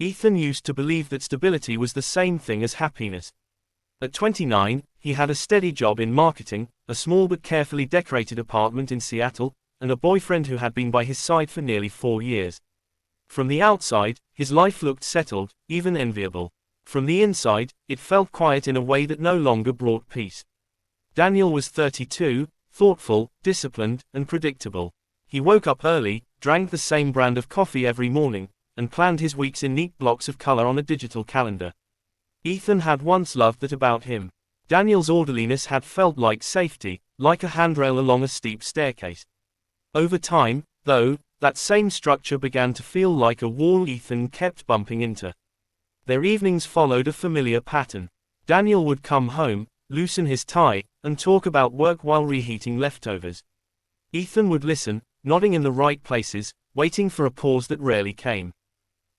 Ethan used to believe that stability was the same thing as happiness. At 29, he had a steady job in marketing, a small but carefully decorated apartment in Seattle, and a boyfriend who had been by his side for nearly 4 years. From the outside, his life looked settled, even enviable. From the inside, it felt quiet in a way that no longer brought peace. Daniel was 32, thoughtful, disciplined, and predictable. He woke up early, drank the same brand of coffee every morning, and planned his weeks in neat blocks of color on a digital calendar. Ethan had once loved that about him. Daniel's orderliness had felt like safety, like a handrail along a steep staircase. Over time, though, that same structure began to feel like a wall Ethan kept bumping into. Their evenings followed a familiar pattern. Daniel would come home, loosen his tie, and talk about work while reheating leftovers. Ethan would listen, nodding in the right places, waiting for a pause that rarely came.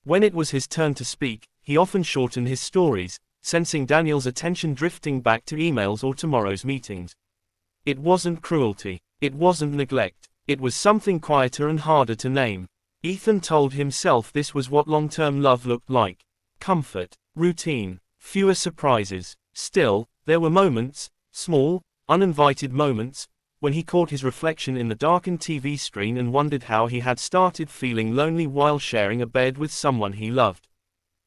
When it was his turn to speak, he often shortened his stories, sensing Daniel's attention drifting back to emails or tomorrow's meetings. It wasn't cruelty. It wasn't neglect. It was something quieter and harder to name. Ethan told himself this was what long-term love looked like. Comfort, routine, fewer surprises. Still, there were moments, small, uninvited moments, when he caught his reflection in the darkened TV screen and wondered how he had started feeling lonely while sharing a bed with someone he loved.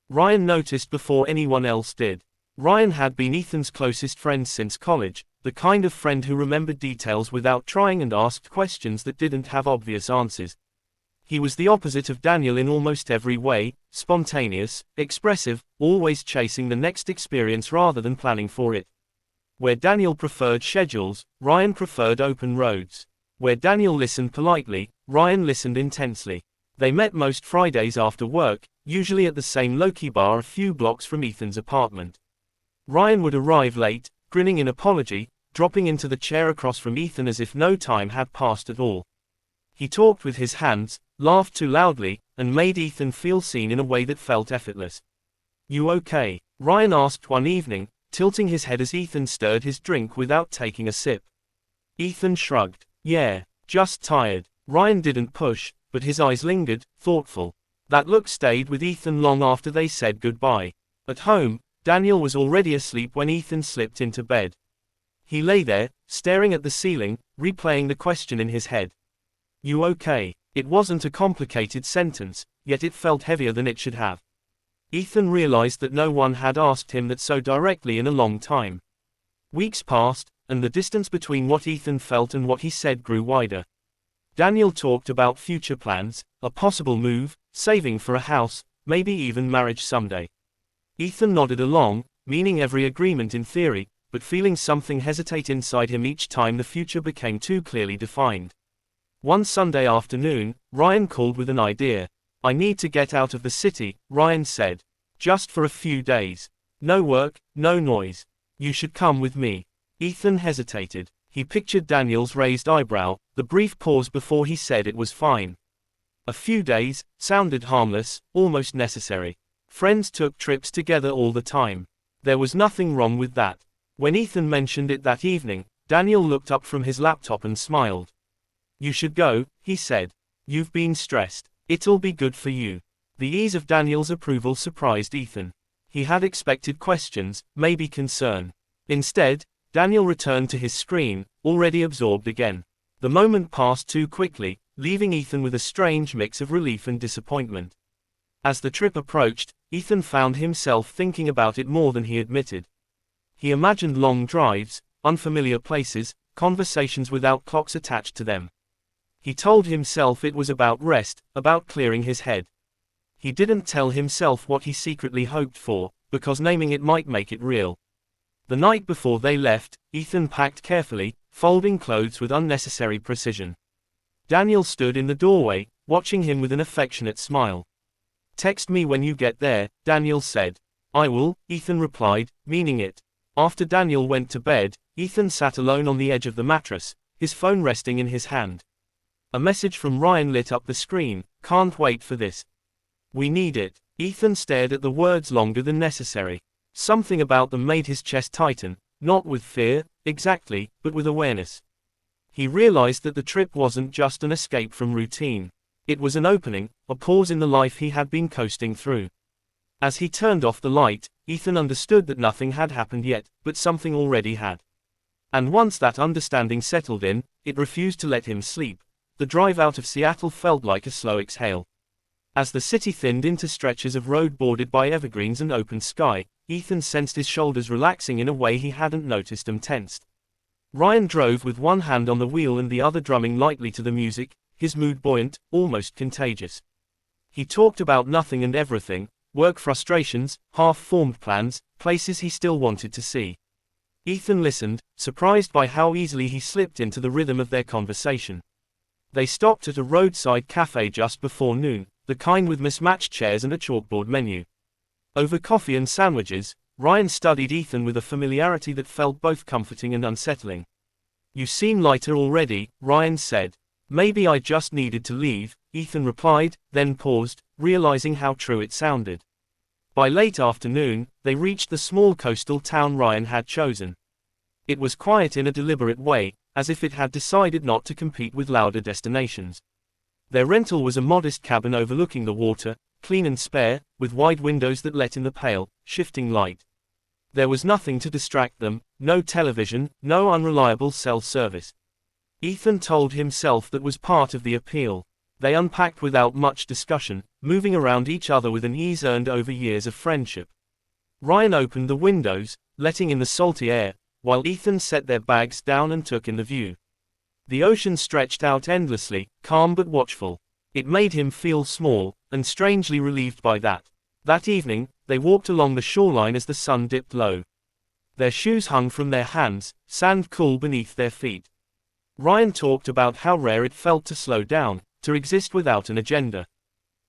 Ryan noticed before anyone else did. Ryan had been Ethan's closest friend since college, the kind of friend who remembered details without trying and asked questions that didn't have obvious answers. He was the opposite of Daniel in almost every way, spontaneous, expressive, always chasing the next experience rather than planning for it. Where Daniel preferred schedules, Ryan preferred open roads. Where Daniel listened politely, Ryan listened intensely. They met most Fridays after work, usually at the same Loki bar a few blocks from Ethan's apartment. Ryan would arrive late, grinning in apology, dropping into the chair across from Ethan as if no time had passed at all. He talked with his hands, laughed too loudly, and made Ethan feel seen in a way that felt effortless. "You okay?" Ryan asked one evening, tilting his head as Ethan stirred his drink without taking a sip. Ethan shrugged. "Yeah, just tired." Ryan didn't push, but his eyes lingered, thoughtful. That look stayed with Ethan long after they said goodbye. At home, Daniel was already asleep when Ethan slipped into bed. He lay there, staring at the ceiling, replaying the question in his head. "You okay?" It wasn't a complicated sentence, yet it felt heavier than it should have. Ethan realized that no one had asked him that so directly in a long time. Weeks passed, and the distance between what Ethan felt and what he said grew wider. Daniel talked about future plans, a possible move, saving for a house, maybe even marriage someday. Ethan nodded along, meaning every agreement in theory, but feeling something hesitate inside him each time the future became too clearly defined. One Sunday afternoon, Ryan called with an idea. "I need to get out of the city," Ryan said. "Just for a few days. No work, no noise. You should come with me." Ethan hesitated. He pictured Daniel's raised eyebrow, the brief pause before he said it was fine. A few days sounded harmless, almost necessary. Friends took trips together all the time. There was nothing wrong with that. When Ethan mentioned it that evening, Daniel looked up from his laptop and smiled. "You should go," he said. "You've been stressed. It'll be good for you." The ease of Daniel's approval surprised Ethan. He had expected questions, maybe concern. Instead, Daniel returned to his screen, already absorbed again. The moment passed too quickly, leaving Ethan with a strange mix of relief and disappointment. As the trip approached, Ethan found himself thinking about it more than he admitted. He imagined long drives, unfamiliar places, conversations without clocks attached to them. He told himself it was about rest, about clearing his head. He didn't tell himself what he secretly hoped for, because naming it might make it real. The night before they left, Ethan packed carefully, folding clothes with unnecessary precision. Daniel stood in the doorway, watching him with an affectionate smile. "Text me when you get there," Daniel said. "I will," Ethan replied, meaning it. After Daniel went to bed, Ethan sat alone on the edge of the mattress, his phone resting in his hand. A message from Ryan lit up the screen. "Can't wait for this. We need it." Ethan stared at the words longer than necessary. Something about them made his chest tighten, not with fear, exactly, but with awareness. He realized that the trip wasn't just an escape from routine. It was an opening, a pause in the life he had been coasting through. As he turned off the light, Ethan understood that nothing had happened yet, but something already had. And once that understanding settled in, it refused to let him sleep. The drive out of Seattle felt like a slow exhale. As the city thinned into stretches of road bordered by evergreens and open sky, Ethan sensed his shoulders relaxing in a way he hadn't noticed them tensed. Ryan drove with one hand on the wheel and the other drumming lightly to the music, his mood buoyant, almost contagious. He talked about nothing and everything, work frustrations, half-formed plans, places he still wanted to see. Ethan listened, surprised by how easily he slipped into the rhythm of their conversation. They stopped at a roadside cafe just before noon, the kind with mismatched chairs and a chalkboard menu. Over coffee and sandwiches, Ryan studied Ethan with a familiarity that felt both comforting and unsettling. "You seem lighter already," Ryan said. "Maybe I just needed to leave," Ethan replied, then paused, realizing how true it sounded. By late afternoon, they reached the small coastal town Ryan had chosen. It was quiet in a deliberate way, as if it had decided not to compete with louder destinations. Their rental was a modest cabin overlooking the water, clean and spare, with wide windows that let in the pale, shifting light. There was nothing to distract them, no television, no unreliable cell service. Ethan told himself that was part of the appeal. They unpacked without much discussion, moving around each other with an ease earned over years of friendship. Ryan opened the windows, letting in the salty air, while Ethan set their bags down and took in the view. The ocean stretched out endlessly, calm but watchful. It made him feel small, and strangely relieved by that. That evening, they walked along the shoreline as the sun dipped low. Their shoes hung from their hands, sand cool beneath their feet. Ryan talked about how rare it felt to slow down, to exist without an agenda.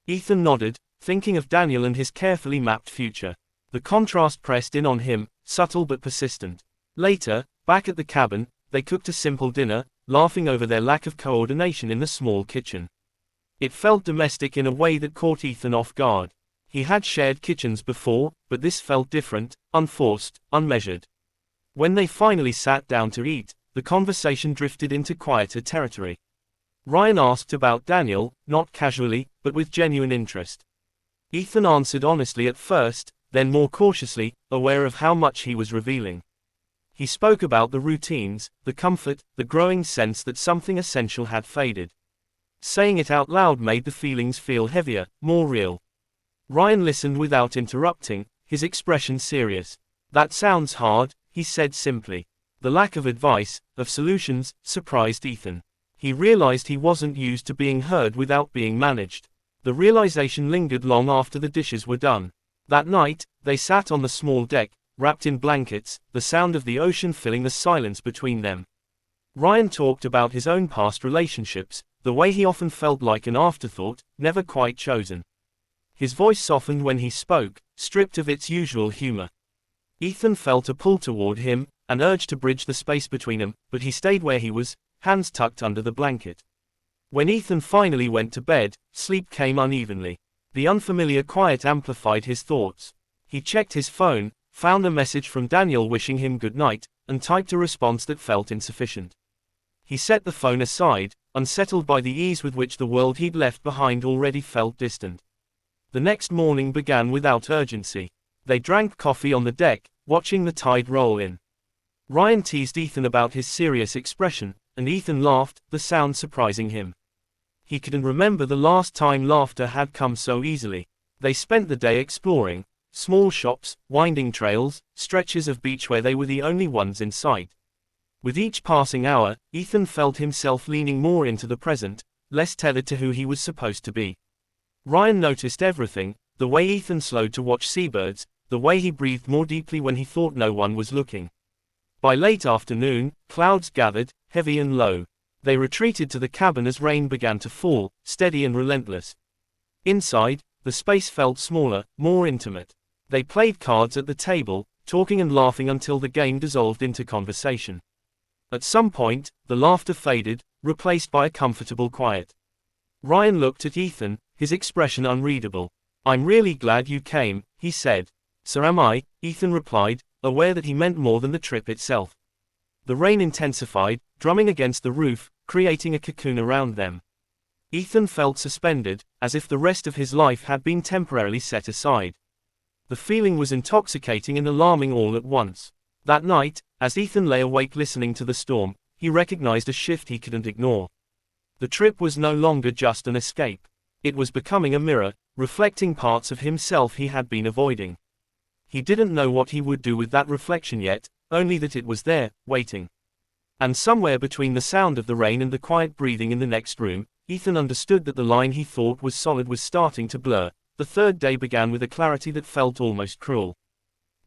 Ethan nodded, thinking of Daniel and his carefully mapped future. The contrast pressed in on him, subtle but persistent. Later, back at the cabin, they cooked a simple dinner, laughing over their lack of coordination in the small kitchen. It felt domestic in a way that caught Ethan off guard. He had shared kitchens before, but this felt different, unforced, unmeasured. When they finally sat down to eat, the conversation drifted into quieter territory. Ryan asked about Daniel, not casually, but with genuine interest. Ethan answered honestly at first, then more cautiously, aware of how much he was revealing. He spoke about the routines, the comfort, the growing sense that something essential had faded. Saying it out loud made the feelings feel heavier, more real. Ryan listened without interrupting, his expression serious. "That sounds hard," he said simply. The lack of advice, of solutions, surprised Ethan. He realized he wasn't used to being heard without being managed. The realization lingered long after the dishes were done. That night, they sat on the small deck, wrapped in blankets, the sound of the ocean filling the silence between them. Ryan talked about his own past relationships, the way he often felt like an afterthought, never quite chosen. His voice softened when he spoke, stripped of its usual humor. Ethan felt a pull toward him, an urge to bridge the space between them, but he stayed where he was, hands tucked under the blanket. When Ethan finally went to bed, sleep came unevenly. The unfamiliar quiet amplified his thoughts. He checked his phone, found a message from Daniel wishing him good night, and typed a response that felt insufficient. He set the phone aside, unsettled by the ease with which the world he'd left behind already felt distant. The next morning began without urgency. They drank coffee on the deck, watching the tide roll in. Ryan teased Ethan about his serious expression, and Ethan laughed, the sound surprising him. He couldn't remember the last time laughter had come so easily. They spent the day exploring. Small shops, winding trails, stretches of beach where they were the only ones in sight. With each passing hour, Ethan felt himself leaning more into the present, less tethered to who he was supposed to be. Ryan noticed everything, the way Ethan slowed to watch seabirds, the way he breathed more deeply when he thought no one was looking. By late afternoon, clouds gathered, heavy and low. They retreated to the cabin as rain began to fall, steady and relentless. Inside, the space felt smaller, more intimate. They played cards at the table, talking and laughing until the game dissolved into conversation. At some point, the laughter faded, replaced by a comfortable quiet. Ryan looked at Ethan, his expression unreadable. "I'm really glad you came," he said. "So am I," Ethan replied, aware that he meant more than the trip itself. The rain intensified, drumming against the roof, creating a cocoon around them. Ethan felt suspended, as if the rest of his life had been temporarily set aside. The feeling was intoxicating and alarming all at once. That night, as Ethan lay awake listening to the storm, he recognized a shift he couldn't ignore. The trip was no longer just an escape. It was becoming a mirror, reflecting parts of himself he had been avoiding. He didn't know what he would do with that reflection yet, only that it was there, waiting. And somewhere between the sound of the rain and the quiet breathing in the next room, Ethan understood that the line he thought was solid was starting to blur. The third day began with a clarity that felt almost cruel.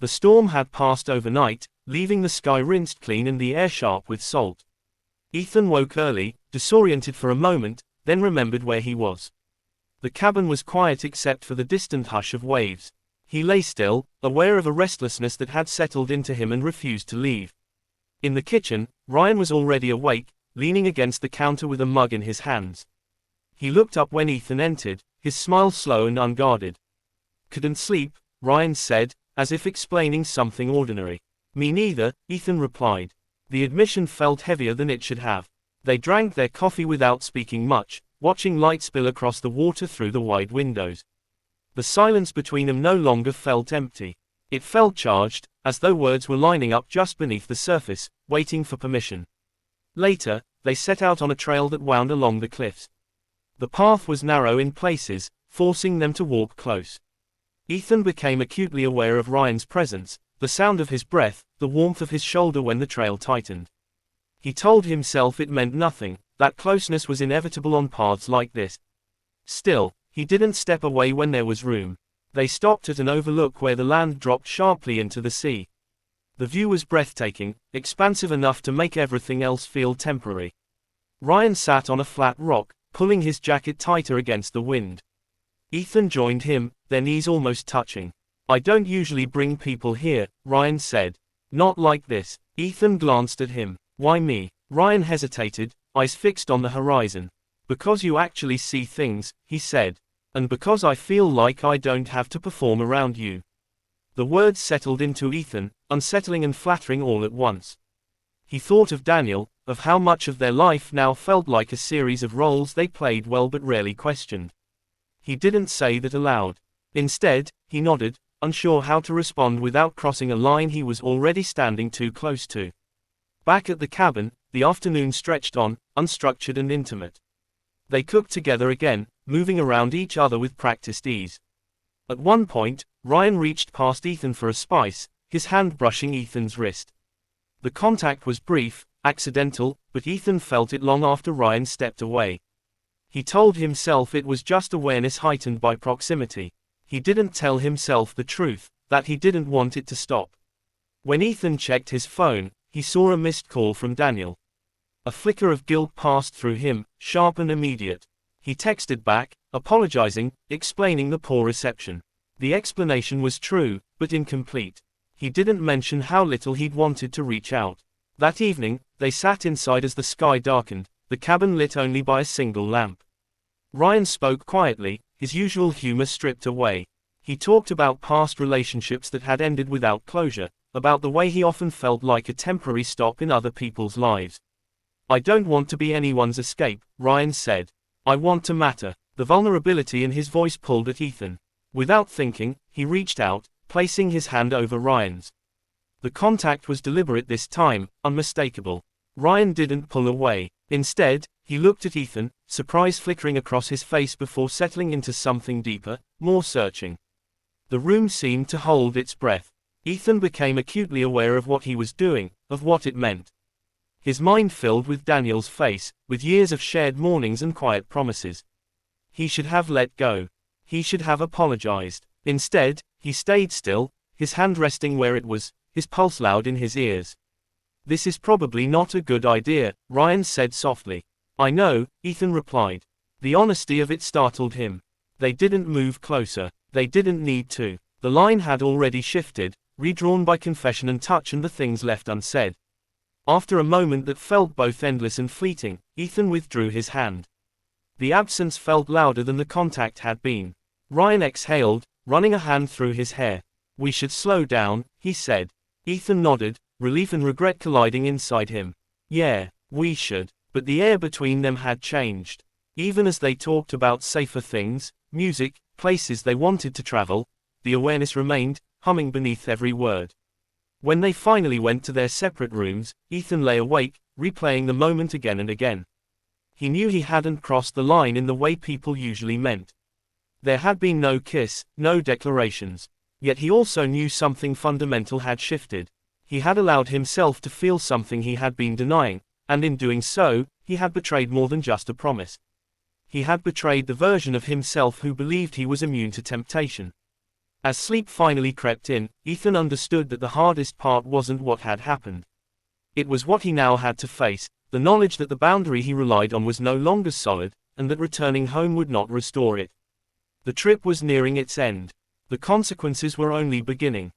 The storm had passed overnight, leaving the sky rinsed clean and the air sharp with salt. Ethan woke early, disoriented for a moment, then remembered where he was. The cabin was quiet except for the distant hush of waves. He lay still, aware of a restlessness that had settled into him and refused to leave. In the kitchen, Ryan was already awake, leaning against the counter with a mug in his hands. He looked up when Ethan entered, his smile slow and unguarded. "Couldn't sleep," Ryan said, as if explaining something ordinary. "Me neither," Ethan replied. The admission felt heavier than it should have. They drank their coffee without speaking much, watching light spill across the water through the wide windows. The silence between them no longer felt empty. It felt charged, as though words were lining up just beneath the surface, waiting for permission. Later, they set out on a trail that wound along the cliffs. The path was narrow in places, forcing them to walk close. Ethan became acutely aware of Ryan's presence, the sound of his breath, the warmth of his shoulder when the trail tightened. He told himself it meant nothing, that closeness was inevitable on paths like this. Still, he didn't step away when there was room. They stopped at an overlook where the land dropped sharply into the sea. The view was breathtaking, expansive enough to make everything else feel temporary. Ryan sat on a flat rock, pulling his jacket tighter against the wind. Ethan joined him, their knees almost touching. "I don't usually bring people here," Ryan said. "Not like this." Ethan glanced at him. "Why me?" Ryan hesitated, eyes fixed on the horizon. "Because you actually see things," he said. "And because I feel like I don't have to perform around you." The words settled into Ethan, unsettling and flattering all at once. He thought of Daniel, of how much of their life now felt like a series of roles they played well but rarely questioned. He didn't say that aloud. Instead, he nodded, unsure how to respond without crossing a line he was already standing too close to. Back at the cabin, the afternoon stretched on, unstructured and intimate. They cooked together again, moving around each other with practiced ease. At one point, Ryan reached past Ethan for a spice, his hand brushing Ethan's wrist. The contact was brief, accidental, but Ethan felt it long after Ryan stepped away. He told himself it was just awareness heightened by proximity. He didn't tell himself the truth, that he didn't want it to stop. When Ethan checked his phone, he saw a missed call from Daniel. A flicker of guilt passed through him, sharp and immediate. He texted back, apologizing, explaining the poor reception. The explanation was true, but incomplete. He didn't mention how little he'd wanted to reach out. That evening, they sat inside as the sky darkened, the cabin lit only by a single lamp. Ryan spoke quietly, his usual humor stripped away. He talked about past relationships that had ended without closure, about the way he often felt like a temporary stop in other people's lives. "I don't want to be anyone's escape," Ryan said. "I want to matter." The vulnerability in his voice pulled at Ethan. Without thinking, he reached out, placing his hand over Ryan's. The contact was deliberate this time, unmistakable. Ryan didn't pull away. Instead, he looked at Ethan, surprise flickering across his face before settling into something deeper, more searching. The room seemed to hold its breath. Ethan became acutely aware of what he was doing, of what it meant. His mind filled with Daniel's face, with years of shared mornings and quiet promises. He should have let go. He should have apologized. Instead, he stayed still, his hand resting where it was, his pulse loud in his ears. "This is probably not a good idea," Ryan said softly. "I know," Ethan replied. The honesty of it startled him. They didn't move closer. They didn't need to. The line had already shifted, redrawn by confession and touch and the things left unsaid. After a moment that felt both endless and fleeting, Ethan withdrew his hand. The absence felt louder than the contact had been. Ryan exhaled, running a hand through his hair. "We should slow down," he said. Ethan nodded, relief and regret colliding inside him. "Yeah, we should." But the air between them had changed. Even as they talked about safer things, music, places they wanted to travel, the awareness remained, humming beneath every word. When they finally went to their separate rooms, Ethan lay awake, replaying the moment again and again. He knew he hadn't crossed the line in the way people usually meant. There had been no kiss, no declarations. Yet he also knew something fundamental had shifted. He had allowed himself to feel something he had been denying, and in doing so, he had betrayed more than just a promise. He had betrayed the version of himself who believed he was immune to temptation. As sleep finally crept in, Ethan understood that the hardest part wasn't what had happened. It was what he now had to face, the knowledge that the boundary he relied on was no longer solid, and that returning home would not restore it. The trip was nearing its end. The consequences were only beginning.